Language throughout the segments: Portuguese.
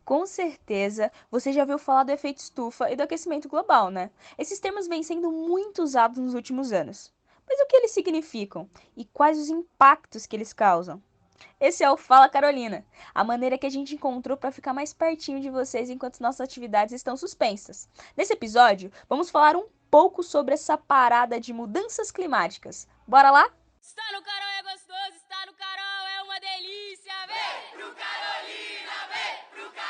Com certeza, você já ouviu falar do efeito estufa e do aquecimento global, né? Esses termos vêm sendo muito usados nos últimos anos. Mas o que eles significam e quais os impactos que eles causam? Esse é o Fala Carolina, a maneira que a gente encontrou para ficar mais pertinho de vocês enquanto nossas atividades estão suspensas. Nesse episódio, vamos falar um pouco sobre essa parada de mudanças climáticas. Bora lá? Está no Carol é gostoso, está no Carol é uma delícia. Vem pro Carolina, vem pro Carolina.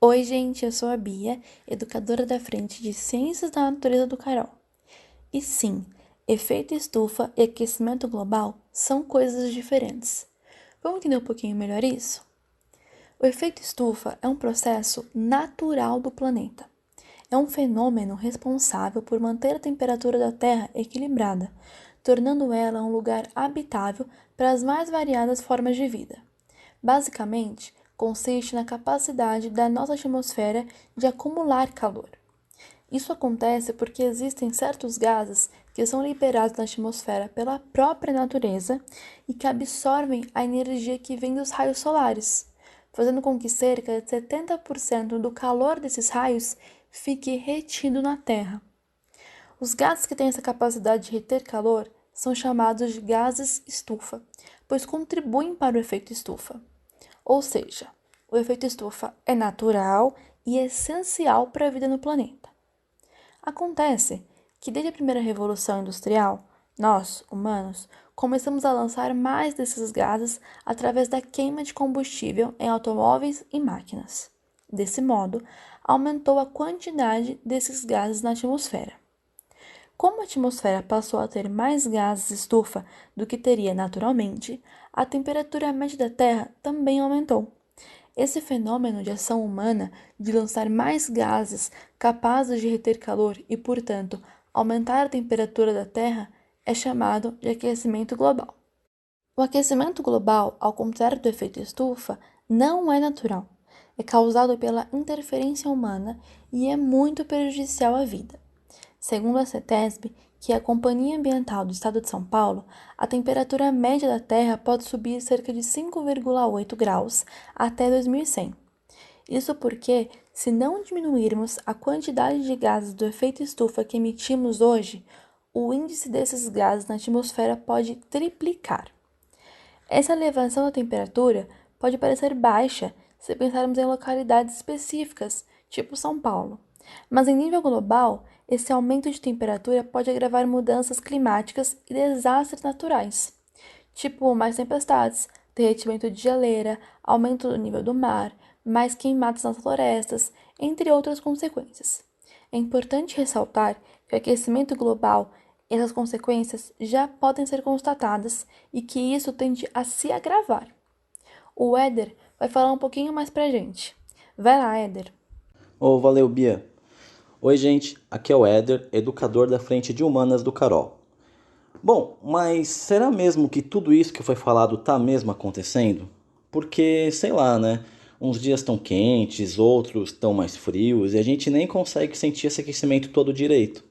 Oi, gente, eu sou a Bia, educadora da frente de Ciências da Natureza do Carol. E sim, efeito estufa e aquecimento global são coisas diferentes. Vamos entender um pouquinho melhor isso? O efeito estufa é um processo natural do planeta. É um fenômeno responsável por manter a temperatura da Terra equilibrada, tornando ela um lugar habitável para as mais variadas formas de vida. Basicamente, consiste na capacidade da nossa atmosfera de acumular calor. Isso acontece porque existem certos gases que são liberados na atmosfera pela própria natureza e que absorvem a energia que vem dos raios solares, fazendo com que cerca de 70% do calor desses raios fique retido na Terra. Os gases que têm essa capacidade de reter calor são chamados de gases estufa, pois contribuem para o efeito estufa. Ou seja, o efeito estufa é natural e essencial para a vida no planeta. Acontece que desde a primeira revolução industrial, nós, humanos, começamos a lançar mais desses gases através da queima de combustível em automóveis e máquinas. Desse modo, aumentou a quantidade desses gases na atmosfera. Como a atmosfera passou a ter mais gases estufa do que teria naturalmente, a temperatura média da Terra também aumentou. Esse fenômeno de ação humana de lançar mais gases capazes de reter calor e, portanto, aumentar a temperatura da Terra é chamado de aquecimento global. O aquecimento global, ao contrário do efeito estufa, não é natural. É causado pela interferência humana e é muito prejudicial à vida. Segundo a CETESB, que é a Companhia Ambiental do Estado de São Paulo, a temperatura média da Terra pode subir cerca de 5,8 graus até 2100. Isso porque, se não diminuirmos a quantidade de gases do efeito estufa que emitimos hoje, o índice desses gases na atmosfera pode triplicar. Essa elevação da temperatura pode parecer baixa se pensarmos em localidades específicas, tipo São Paulo. Mas em nível global, esse aumento de temperatura pode agravar mudanças climáticas e desastres naturais, tipo mais tempestades, derretimento de geleira, aumento do nível do mar, mais queimadas nas florestas, entre outras consequências. É importante ressaltar que o aquecimento global e essas consequências já podem ser constatadas e que isso tende a se agravar. O Éder vai falar um pouquinho mais pra gente. Vai lá, Éder. Valeu, Bia. Oi, gente, aqui é o Éder, educador da frente de humanas do Carol. Bom, mas será mesmo que tudo isso que foi falado tá mesmo acontecendo? Porque, sei lá, né? Uns dias estão quentes, outros estão mais frios e a gente nem consegue sentir esse aquecimento todo direito.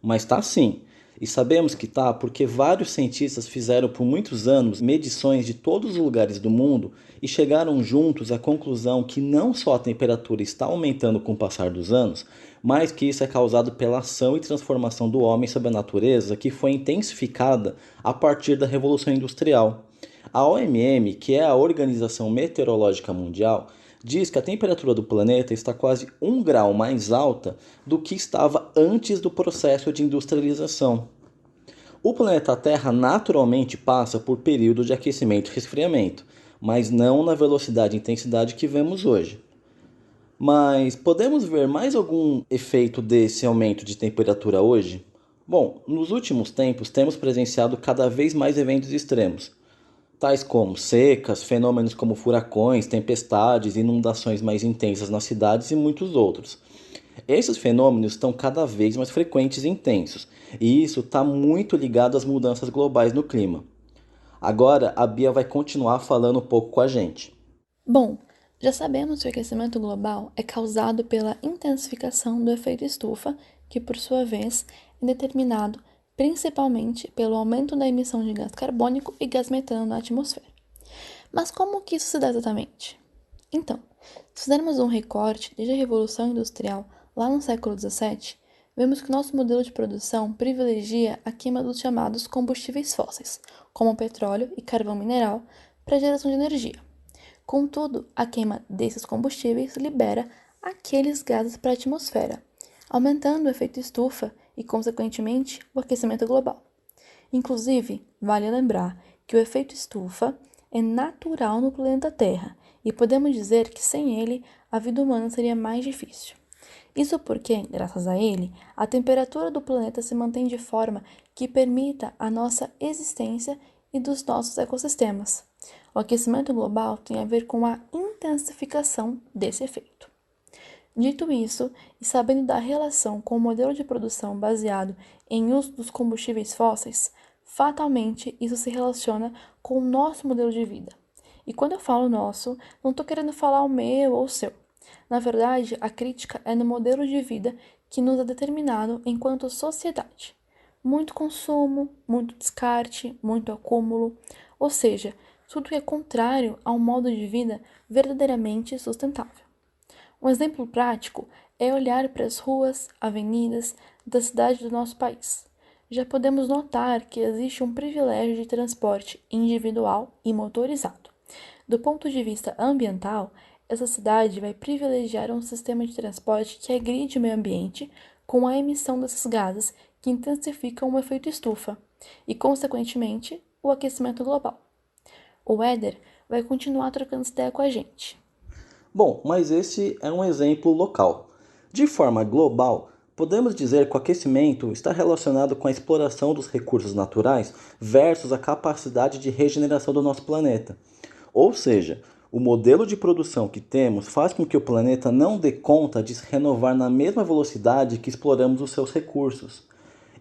Mas tá sim. E sabemos que tá porque vários cientistas fizeram por muitos anos medições de todos os lugares do mundo e chegaram juntos à conclusão que não só a temperatura está aumentando com o passar dos anos, mas que isso é causado pela ação e transformação do homem sobre a natureza que foi intensificada a partir da Revolução Industrial. A OMM, que é a Organização Meteorológica Mundial, diz que a temperatura do planeta está quase 1 grau mais alta do que estava antes do processo de industrialização. O planeta Terra naturalmente passa por períodos de aquecimento e resfriamento, mas não na velocidade e intensidade que vemos hoje. Mas podemos ver mais algum efeito desse aumento de temperatura hoje? Bom, nos últimos tempos temos presenciado cada vez mais eventos extremos, tais como secas, fenômenos como furacões, tempestades, inundações mais intensas nas cidades e muitos outros. Esses fenômenos estão cada vez mais frequentes e intensos, e isso está muito ligado às mudanças globais no clima. Agora a Bia vai continuar falando um pouco com a gente. Bom, já sabemos que o aquecimento global é causado pela intensificação do efeito estufa, que por sua vez é determinado principalmente pelo aumento da emissão de gás carbônico e gás metano na atmosfera. Mas como que isso se dá exatamente? Então, Se fizermos um recorte desde a Revolução Industrial, lá no século XVII, vemos que o nosso modelo de produção privilegia a queima dos chamados combustíveis fósseis, como o petróleo e carvão mineral, para a geração de energia. Contudo, a queima desses combustíveis libera aqueles gases para a atmosfera, aumentando o efeito estufa e, consequentemente, o aquecimento global. Inclusive, vale lembrar que o efeito estufa é natural no planeta Terra e podemos dizer que sem ele a vida humana seria mais difícil. Isso porque, graças a ele, a temperatura do planeta se mantém de forma que permita a nossa existência e dos nossos ecossistemas. O aquecimento global tem a ver com a intensificação desse efeito. Dito isso, e sabendo da relação com o modelo de produção baseado em uso dos combustíveis fósseis, fatalmente isso se relaciona com o nosso modelo de vida. E quando eu falo nosso, não estou querendo falar o meu ou o seu. Na verdade, a crítica é no modelo de vida que nos é determinado enquanto sociedade. Muito consumo, muito descarte, muito acúmulo, ou seja, tudo que é contrário a um modo de vida verdadeiramente sustentável. Um exemplo prático é olhar para as ruas, avenidas da cidade do nosso país. Já podemos notar que existe um privilégio de transporte individual e motorizado. Do ponto de vista ambiental, essa cidade vai privilegiar um sistema de transporte que agride o meio ambiente com a emissão desses gases que intensificam o efeito estufa e, consequentemente, o aquecimento global. O Éder vai continuar trocando ideia com a gente. Bom, mas esse é um exemplo local. De forma global, podemos dizer que o aquecimento está relacionado com a exploração dos recursos naturais versus a capacidade de regeneração do nosso planeta. Ou seja, o modelo de produção que temos faz com que o planeta não dê conta de se renovar na mesma velocidade que exploramos os seus recursos.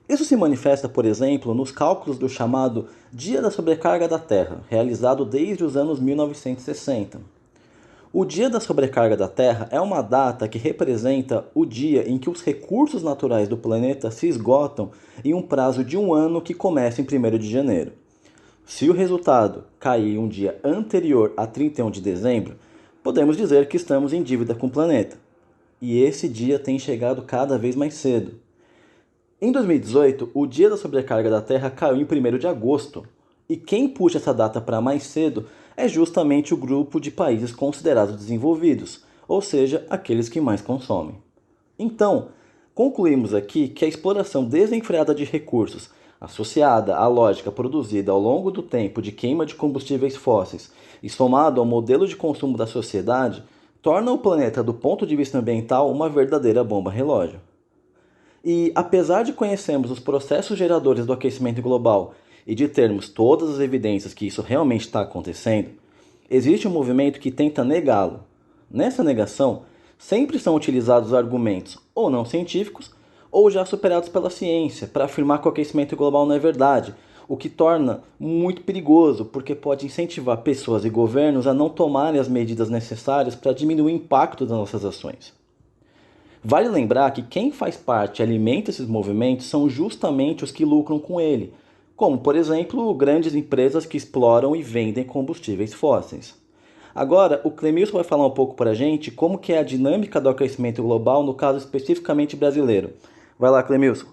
Isso se manifesta, por exemplo, nos cálculos do chamado Dia da Sobrecarga da Terra, realizado desde os anos 1960. O Dia da Sobrecarga da Terra é uma data que representa o dia em que os recursos naturais do planeta se esgotam em um prazo de um ano que começa em 1º de janeiro. Se o resultado cair um dia anterior a 31 de dezembro, podemos dizer que estamos em dívida com o planeta. E esse dia tem chegado cada vez mais cedo. Em 2018, o Dia da Sobrecarga da Terra caiu em 1º de agosto, e quem puxa essa data para mais cedo é justamente o grupo de países considerados desenvolvidos, ou seja, aqueles que mais consomem. Então, concluímos aqui que a exploração desenfreada de recursos, associada à lógica produzida ao longo do tempo de queima de combustíveis fósseis e somado ao modelo de consumo da sociedade, torna o planeta, do ponto de vista ambiental, uma verdadeira bomba relógio. E, apesar de conhecermos os processos geradores do aquecimento global e de termos todas as evidências que isso realmente está acontecendo, existe um movimento que tenta negá-lo. Nessa negação, sempre são utilizados argumentos ou não científicos ou já superados pela ciência para afirmar que o aquecimento global não é verdade, o que torna muito perigoso porque pode incentivar pessoas e governos a não tomarem as medidas necessárias para diminuir o impacto das nossas ações. Vale lembrar que quem faz parte e alimenta esses movimentos são justamente os que lucram com ele, como, por exemplo, grandes empresas que exploram e vendem combustíveis fósseis. Agora, o Clemilson vai falar um pouco para a gente como que é a dinâmica do aquecimento global, no caso especificamente brasileiro. Vai lá, Clemilson.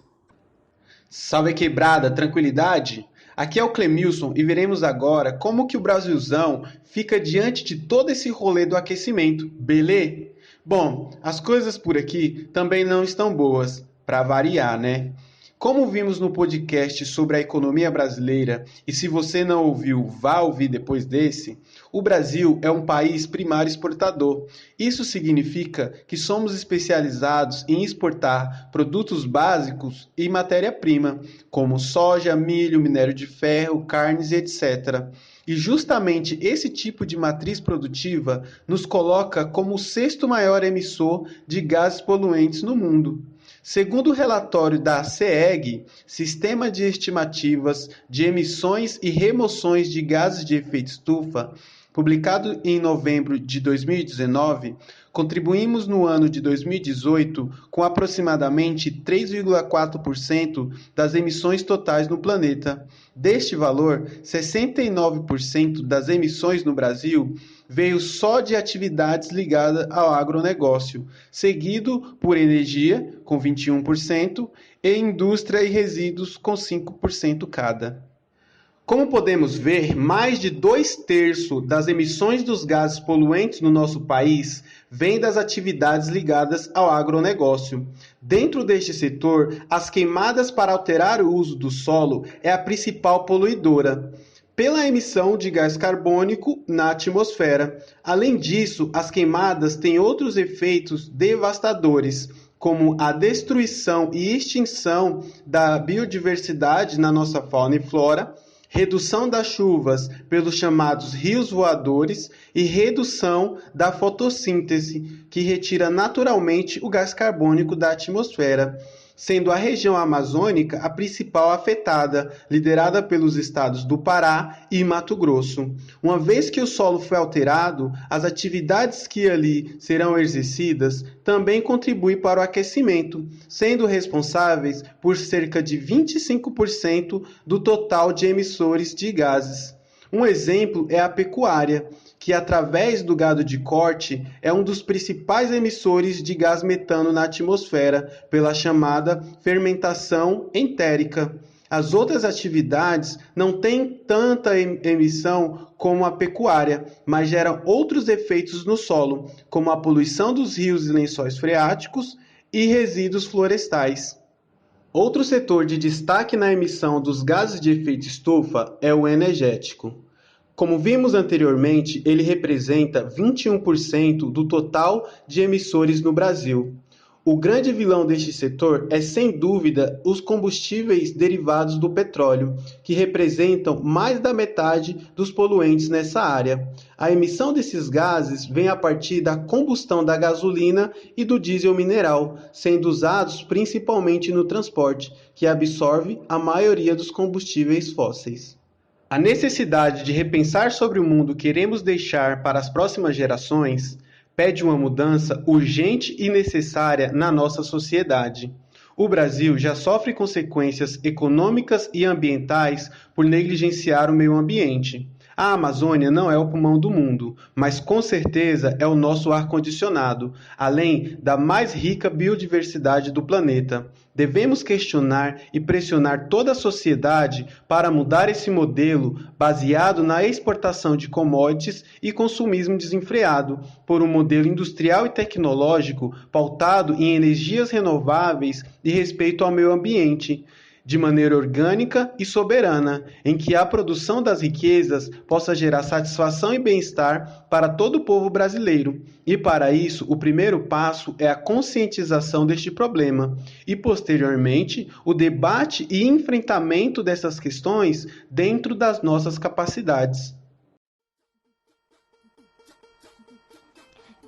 Salve quebrada, tranquilidade? Aqui é o Clemilson e veremos agora como que o Brasilzão fica diante de todo esse rolê do aquecimento, belê? Bom, as coisas por aqui também não estão boas, para variar, né? Como vimos no podcast sobre a economia brasileira, e se você não ouviu, vá ouvir depois desse, o Brasil é um país primário exportador. Isso significa que somos especializados em exportar produtos básicos e matéria-prima, como soja, milho, minério de ferro, carnes e etc. E justamente esse tipo de matriz produtiva nos coloca como o 6º maior emissor de gases poluentes no mundo. Segundo o relatório da CEG, Sistema de Estimativas de Emissões e Remoções de Gases de Efeito Estufa, publicado em novembro de 2019, contribuímos no ano de 2018 com aproximadamente 3,4% das emissões totais no planeta. Deste valor, 69% das emissões no Brasil veio só de atividades ligadas ao agronegócio, seguido por energia, com 21%, e indústria e resíduos, com 5% cada. Como podemos ver, mais de 2/3 das emissões dos gases poluentes no nosso país vêm das atividades ligadas ao agronegócio. Dentro deste setor, as queimadas para alterar o uso do solo é a principal poluidora, pela emissão de gás carbônico na atmosfera. Além disso, as queimadas têm outros efeitos devastadores, como a destruição e extinção da biodiversidade na nossa fauna e flora, redução das chuvas pelos chamados rios voadores e redução da fotossíntese, que retira naturalmente o gás carbônico da atmosfera, sendo a região amazônica a principal afetada, liderada pelos estados do Pará e Mato Grosso. Uma vez que o solo foi alterado, as atividades que ali serão exercidas também contribuem para o aquecimento, sendo responsáveis por cerca de 25% do total de emissores de gases. Um exemplo é a pecuária, que através do gado de corte é um dos principais emissores de gás metano na atmosfera, pela chamada fermentação entérica. As outras atividades não têm tanta emissão como a pecuária, mas geram outros efeitos no solo, como a poluição dos rios e lençóis freáticos e resíduos florestais. Outro setor de destaque na emissão dos gases de efeito estufa é o energético. Como vimos anteriormente, ele representa 21% do total de emissores no Brasil. O grande vilão deste setor é, sem dúvida, os combustíveis derivados do petróleo, que representam mais da metade dos poluentes nessa área. A emissão desses gases vem a partir da combustão da gasolina e do diesel mineral, sendo usados principalmente no transporte, que absorve a maioria dos combustíveis fósseis. A necessidade de repensar sobre o mundo que queremos deixar para as próximas gerações pede uma mudança urgente e necessária na nossa sociedade. O Brasil já sofre consequências econômicas e ambientais por negligenciar o meio ambiente. A Amazônia não é o pulmão do mundo, mas com certeza é o nosso ar-condicionado, além da mais rica biodiversidade do planeta. Devemos questionar e pressionar toda a sociedade para mudar esse modelo baseado na exportação de commodities e consumismo desenfreado, por um modelo industrial e tecnológico pautado em energias renováveis e respeito ao meio ambiente, de maneira orgânica e soberana, em que a produção das riquezas possa gerar satisfação e bem-estar para todo o povo brasileiro. E para isso, o primeiro passo é a conscientização deste problema e, posteriormente, o debate e enfrentamento dessas questões dentro das nossas capacidades.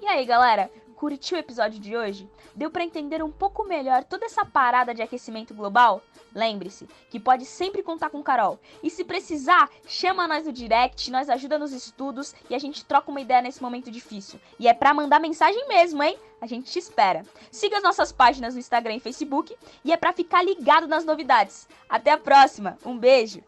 E aí, galera? Curtiu o episódio de hoje? Deu para entender um pouco melhor toda essa parada de aquecimento global? Lembre-se que pode sempre contar com Carol. E se precisar, chama nós no direct, nós ajuda nos estudos e a gente troca uma ideia nesse momento difícil. E é pra mandar mensagem mesmo, hein? A gente te espera. Siga as nossas páginas no Instagram e Facebook e é pra ficar ligado nas novidades. Até a próxima. Um beijo!